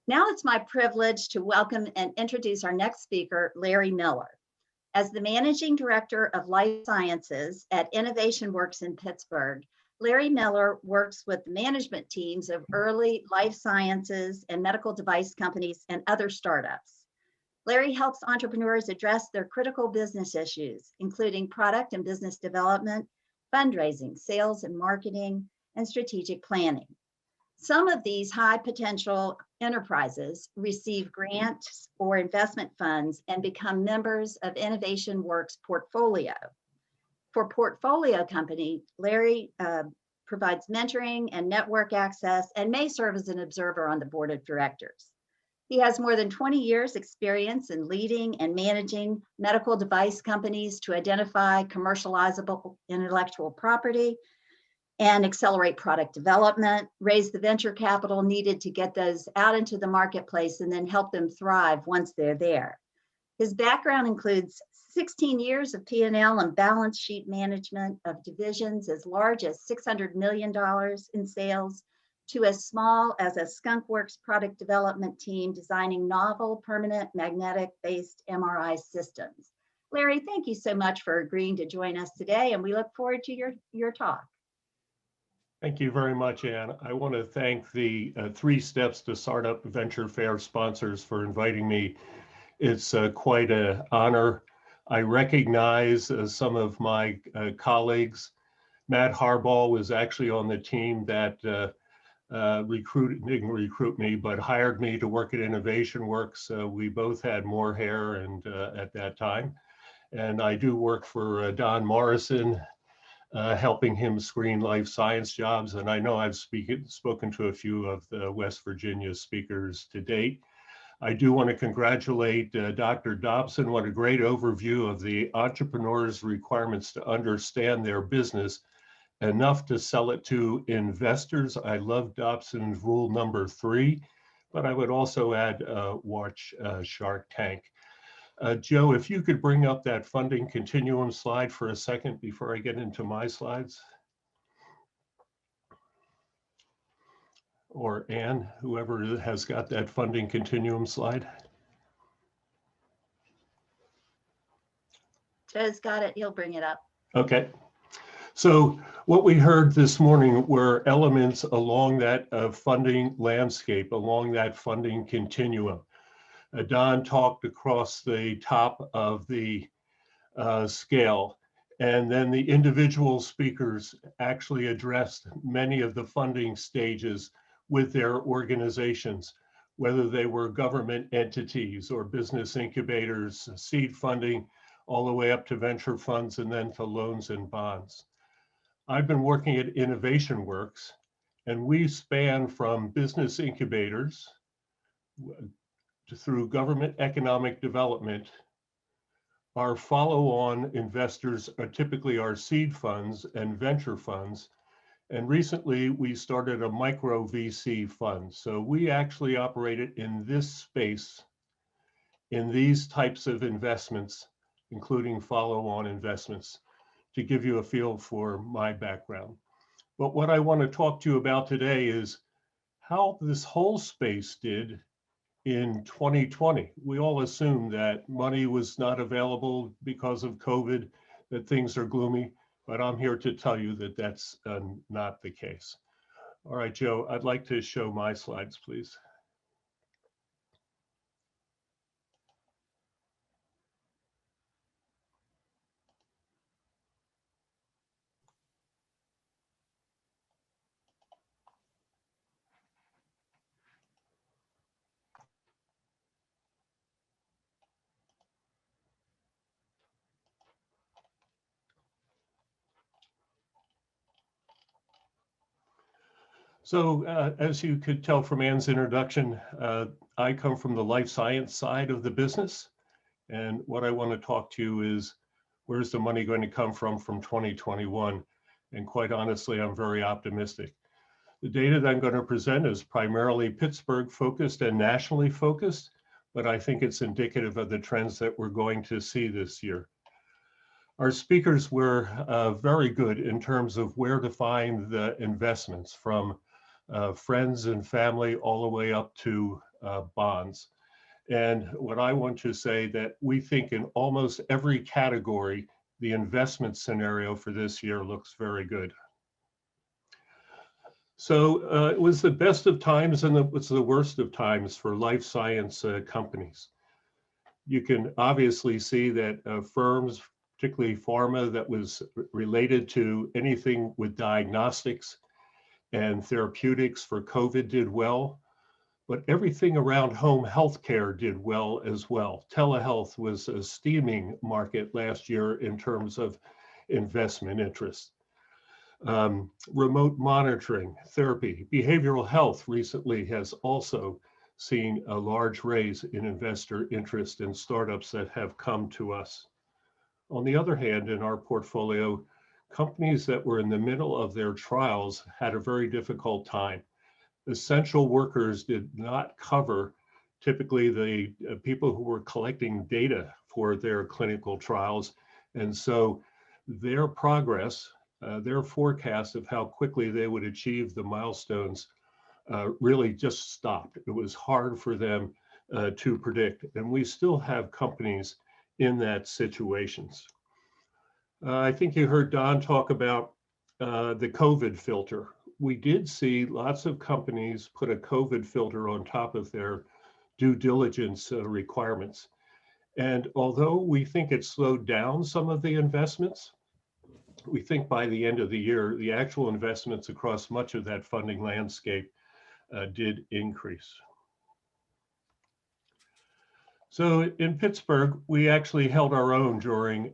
Now it's my privilege to welcome and introduce our next speaker, Larry Miller. As the Managing Director of Life Sciences at Innovation Works in Pittsburgh, Larry Miller works with management teams of early life sciences and medical device companies and other startups. Larry helps entrepreneurs address their critical business issues, including product and business development, fundraising, sales and marketing, and strategic planning. Some of these high potential enterprises receive grants or investment funds and become members of Innovation Works portfolio. For portfolio company, Larry provides mentoring and network access and may serve as an observer on the board of directors. He has more than 20 years experience in leading and managing medical device companies to identify commercializable intellectual property and accelerate product development, raise the venture capital needed to get those out into the marketplace, and then help them thrive once they're there. His background includes 16 years of P&L and balance sheet management of divisions as large as $600 million in sales to as small as a skunkworks product development team designing novel permanent magnetic-based MRI systems. Larry, thank you so much for agreeing to join us today, and we look forward to your talk. Thank you very much, Ann. I want to thank the Three Steps to Startup Venture Fair sponsors for inviting me. It's quite an honor. I recognize some of my colleagues. Matt Harbaugh was actually on the team that didn't recruit me, but hired me to work at Innovation Works. We both had more hair and at that time. And I do work for Don Morrison, helping him screen life science jobs. And I know I've spoken to a few of the West Virginia speakers to date. I do want to congratulate Dr. Dobson. What a great overview of the entrepreneur's requirements to understand their business enough to sell it to investors. I love Dobson's rule number 3, but I would also add watch Shark Tank. Joe, if you could bring up that funding continuum slide for a second before I get into my slides. Or Ann, whoever has got that funding continuum slide. Joe's got it, he'll bring it up. Okay. So what we heard this morning were elements along that funding landscape, along that funding continuum. Don talked across the top of the scale, and then the individual speakers actually addressed many of the funding stages with their organizations, whether they were government entities or business incubators, seed funding, all the way up to venture funds and then to loans and bonds. I've been working at Innovation Works, and we span from business incubators through government economic development. Our follow-on investors are typically our seed funds and venture funds. And recently we started a micro VC fund. So we actually operated in this space, in these types of investments, including follow-on investments, to give you a feel for my background. But what I want to talk to you about today is how this whole space did in 2020. We all assumed that money was not available because of COVID, that things are gloomy, but I'm here to tell you that that's not the case. All right, Joe, I'd like to show my slides, please. So as you could tell from Ann's introduction, I come from the life science side of the business. And what I want to talk to you is, where's the money going to come from 2021? And quite honestly, I'm very optimistic. The data that I'm going to present is primarily Pittsburgh focused and nationally focused, but I think it's indicative of the trends that we're going to see this year. Our speakers were very good in terms of where to find the investments, from friends and family all the way up to bonds. And what I want to say that we think in almost every category, the investment scenario for this year looks very good. So it was the best of times and it was the worst of times for life science companies. You can obviously see that firms, particularly pharma, that was related to anything with diagnostics and therapeutics for COVID did well, but everything around home healthcare did well as well. Telehealth was a steaming market last year in terms of investment interest. Remote monitoring, therapy, behavioral health recently has also seen a large raise in investor interest in startups that have come to us. On the other hand, in our portfolio, companies that were in the middle of their trials had a very difficult time. Essential workers did not cover typically the people who were collecting data for their clinical trials. And so their progress, their forecast of how quickly they would achieve the milestones really just stopped. It was hard for them to predict. And we still have companies in that situations. I think you heard Don talk about the COVID filter. We did see lots of companies put a COVID filter on top of their due diligence requirements. And although we think it slowed down some of the investments, we think by the end of the year, the actual investments across much of that funding landscape did increase. So in Pittsburgh, we actually held our own during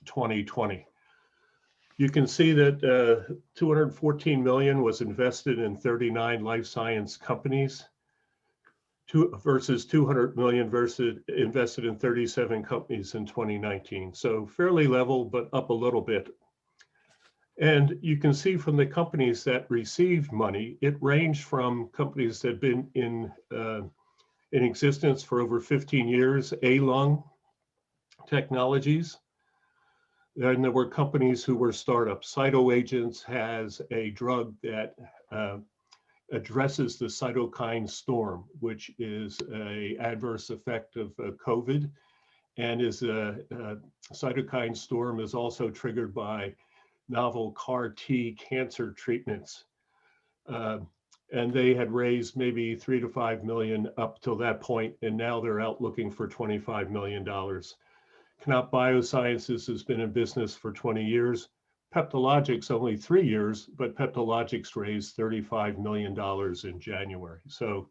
2020. You can see that 214 million was invested in 39 life science companies versus 200 million invested in 37 companies in 2019. So fairly level, but up a little bit. And you can see from the companies that received money, it ranged from companies that had been in existence for over 15 years, A-Lung Technologies. And there were companies who were startups. Cytoagents has a drug that addresses the cytokine storm, which is an adverse effect of COVID, and is a cytokine storm is also triggered by novel CAR T cancer treatments. And they had raised maybe 3 to 5 million up till that point, and now they're out looking for $25 million. Knop Biosciences has been in business for 20 years. Peptologics only 3 years, but Peptologics raised $35 million in January. So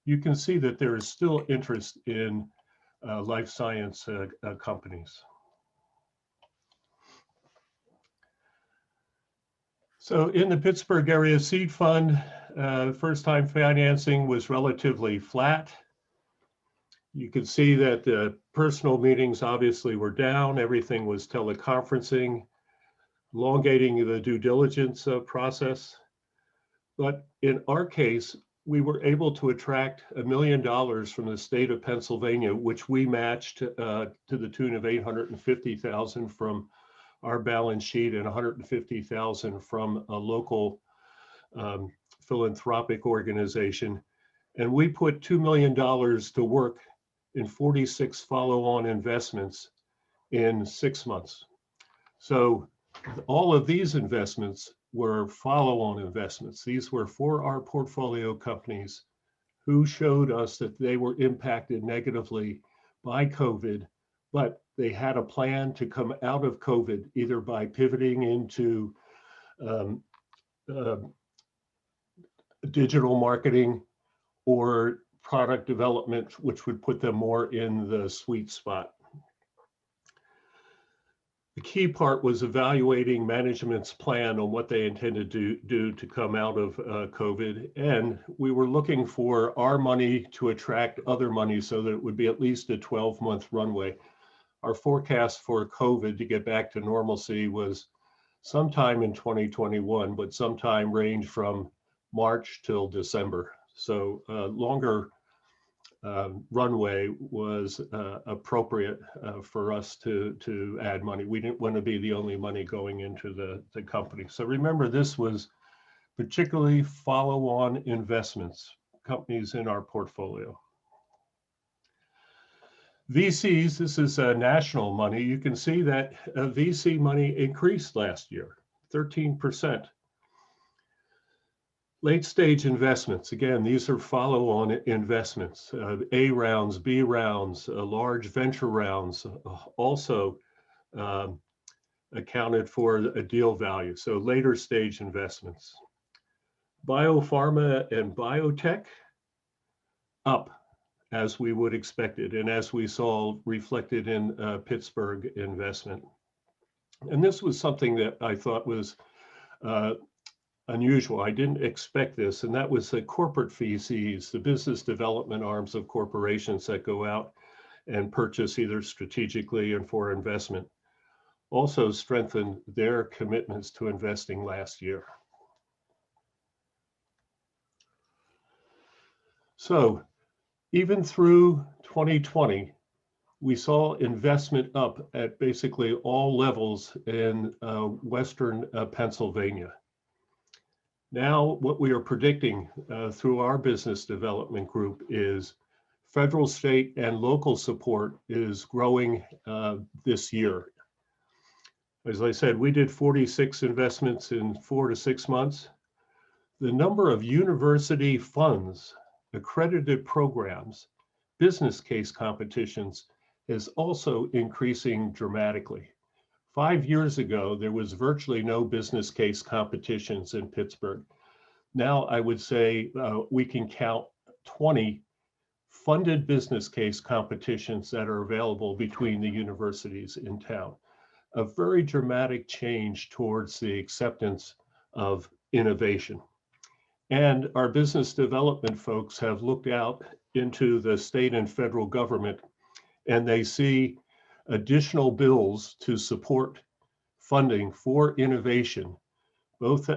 you can see that there is still interest in life science companies. So in the Pittsburgh area seed fund, first time financing was relatively flat. You can see that the personal meetings obviously were down. Everything was teleconferencing, elongating the due diligence process. But in our case, we were able to attract $1 million from the state of Pennsylvania, which we matched to the tune of 850,000 from our balance sheet and 150,000 from a local philanthropic organization. And we put $2 million to work in 46 follow-on investments in 6 months. So all of these investments were follow-on investments. These were for our portfolio companies who showed us that they were impacted negatively by COVID, but they had a plan to come out of COVID, either by pivoting into digital marketing or product development, which would put them more in the sweet spot. The key part was evaluating management's plan on what they intended to do to come out of COVID. And we were looking for our money to attract other money so that it would be at least a 12-month runway. Our forecast for COVID to get back to normalcy was sometime in 2021, but sometime range from March till December. So longer runway was appropriate for us to add money. We didn't want to be the only money going into the company. So remember, this was particularly follow-on investments, companies in our portfolio. VCs, this is national money. You can see that VC money increased last year, 13%. Late stage investments, again, these are follow-on investments, A rounds, B rounds, large venture rounds, also accounted for a deal value. So later stage investments. Biopharma and biotech, up as we would expect it, and as we saw reflected in Pittsburgh investment. And this was something that I thought was unusual. I didn't expect this, and that was the corporate VCs, the business development arms of corporations that go out and purchase either strategically and for investment, also strengthened their commitments to investing last year. So even through 2020, we saw investment up at basically all levels in Western Pennsylvania. Now, what we are predicting through our business development group is federal, state, and local support is growing this year. As I said, we did 46 investments in 4 to 6 months. The number of university funds, accredited programs, business case competitions is also increasing dramatically. 5 years ago, there was virtually no business case competitions in Pittsburgh. Now I would say we can count 20 funded business case competitions that are available between the universities in town. A very dramatic change towards the acceptance of innovation. And our business development folks have looked out into the state and federal government, and they see additional bills to support funding for innovation, both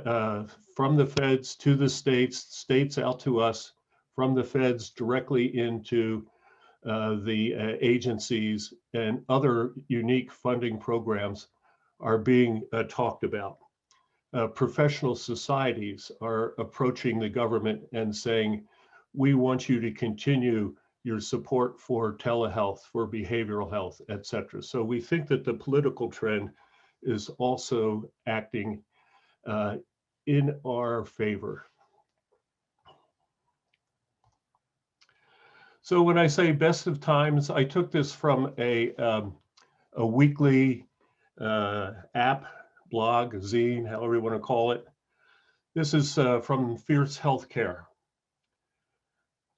from the feds to the states, states out to us, from the feds directly into the agencies, and other unique funding programs are being talked about. Professional societies are approaching the government and saying, we want you to continue your support for telehealth, for behavioral health, et cetera. So we think that the political trend is also acting in our favor. So when I say best of times, I took this from a weekly app, blog, zine, however you want to call it. This is from Fierce Healthcare.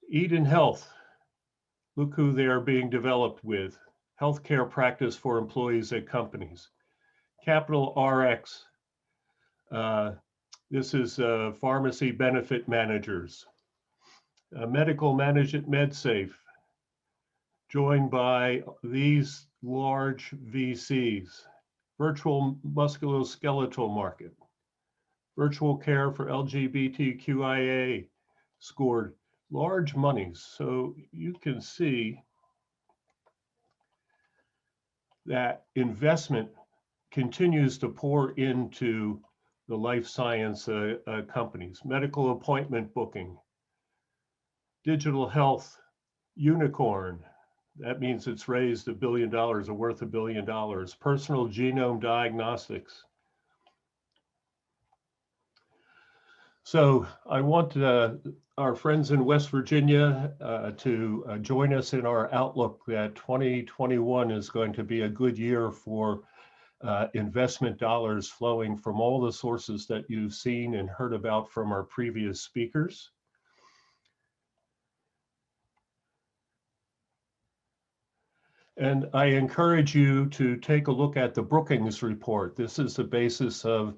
Eden Health, look who they are being developed with. Healthcare practice for employees at companies. Capital RX, this is pharmacy benefit managers. Medical Management MedSafe, joined by these large VCs. Virtual musculoskeletal market. Virtual care for LGBTQIA scored large monies. So you can see that investment continues to pour into the life science companies. Medical appointment booking, digital health unicorn. That means it's raised $1 billion or worth $1 billion. Personal genome diagnostics. So I want our friends in West Virginia to join us in our outlook that 2021 is going to be a good year for investment dollars flowing from all the sources that you've seen and heard about from our previous speakers. And I encourage you to take a look at the Brookings report. This is the basis of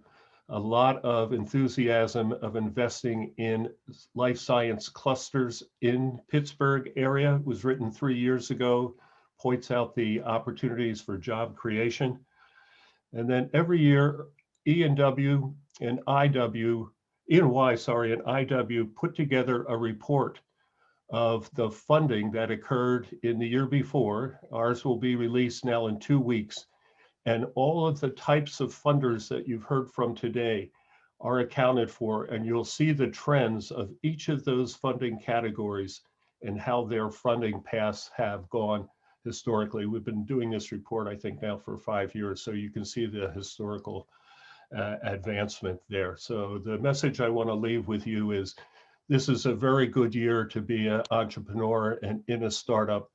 a lot of enthusiasm of investing in life science clusters in Pittsburgh area. It was written 3 years ago, points out the opportunities for job creation. And then every year, E&W and IW, E&Y, and IW put together a report of the funding that occurred in the year before. Ours will be released now in 2 weeks. And all of the types of funders that you've heard from today are accounted for, and you'll see the trends of each of those funding categories and how their funding paths have gone historically. We've been doing this report, I think, now for 5 years, so you can see the historical advancement there. So the message I want to leave with you is this is a very good year to be an entrepreneur and in a startup.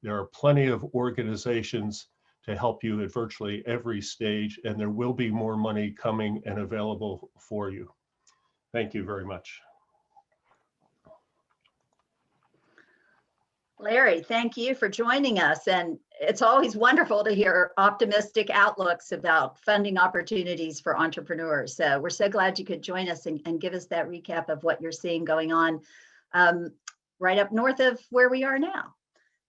There are plenty of organizations to help you at virtually every stage, and there will be more money coming and available for you. Thank you very much. Larry, thank you for joining us. And it's always wonderful to hear optimistic outlooks about funding opportunities for entrepreneurs. So we're so glad you could join us and give us that recap of what you're seeing going on right up north of where we are now.